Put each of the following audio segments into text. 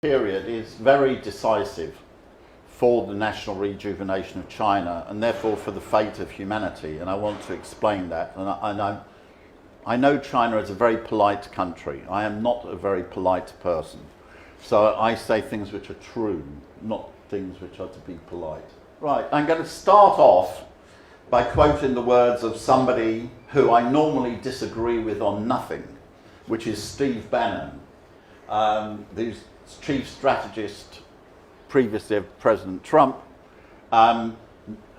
period is very decisive for the national rejuvenation of China and therefore for the fate of humanity, and I want to explain that. And I know China is a very polite country. I am not a very polite person, so I say things which are true, not things which are to be polite. Right, I'm going to start off by quoting the words of somebody who I normally disagree with on nothing, which is Steve Bannon, the chief strategist previously of President Trump,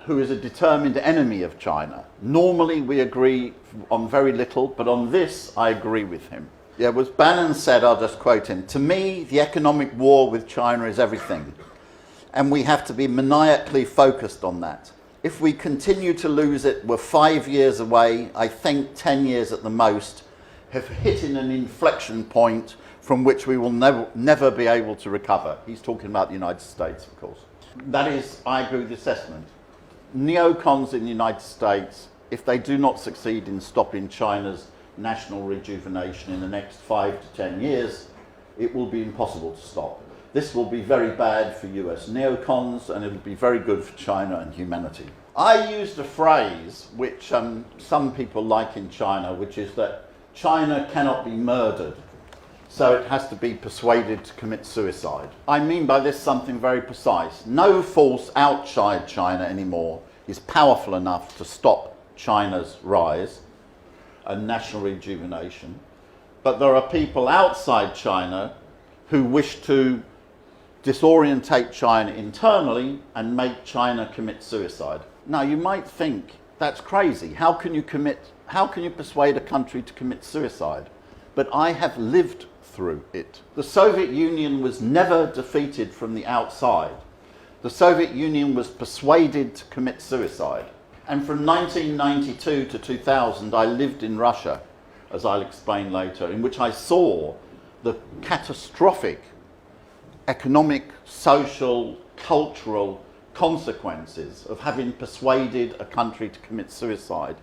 who is a determined enemy of China. Normally we agree on very little, but on this I agree with him. Yeah, was Bannon said, I'll just quote him, "To me, the economic war with China is everything, and we have to be maniacally focused on that. If we continue to lose it, we're 5 years away, I think 10 years at the most, have hit in an inflection point from which we will never be able to recover." He's talking about the United States, of course. That is, I agree with the assessment. Neocons in the United States, if they do not succeed in stopping China's national rejuvenation in the next 5 to 10 years, it will be impossible to stop. This will be very bad for US neocons, and it will be very good for China and humanity. I used a phrase which some people like in China, which is that China cannot be murdered, so it has to be persuaded to commit suicide. I mean by this something very precise. No force outside China anymore is powerful enough to stop China's rise and national rejuvenation, but there are people outside China who wish to disorientate China internally and make China commit suicide. Now you might think that's crazy. How can you persuade a country to commit suicide? But I have lived through it. The Soviet Union was never defeated from the outside. The Soviet Union was persuaded to commit suicide. And from 1992 to 2000, I lived in Russia, as I'll explain later, in which I saw the catastrophic economic, social, cultural consequences of having persuaded a country to commit suicide.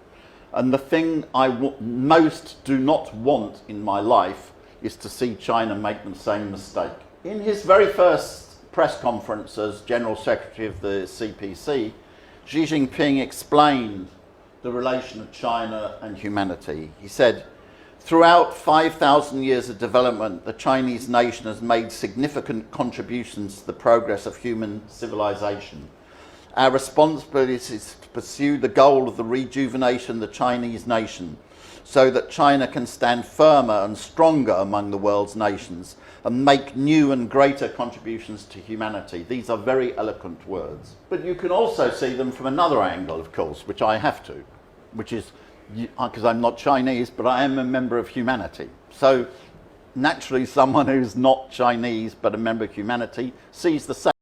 And the thing I most do not want in my life is to see China make the same mistake. In his very first press conference as General Secretary of the CPC, Xi Jinping explained the relation of China and humanity. He said, "Throughout 5,000 years of development, the Chinese nation has made significant contributions to the progress of human civilization. Our responsibility is to pursue the goal of the rejuvenation of the Chinese nation, so that China can stand firmer and stronger among the world's nations and make new and greater contributions to humanity." These are very eloquent words. But you can also see them from another angle, of course, which I have to, which is, because I'm not Chinese, but I am a member of humanity. So naturally someone who's not Chinese but a member of humanity sees the same.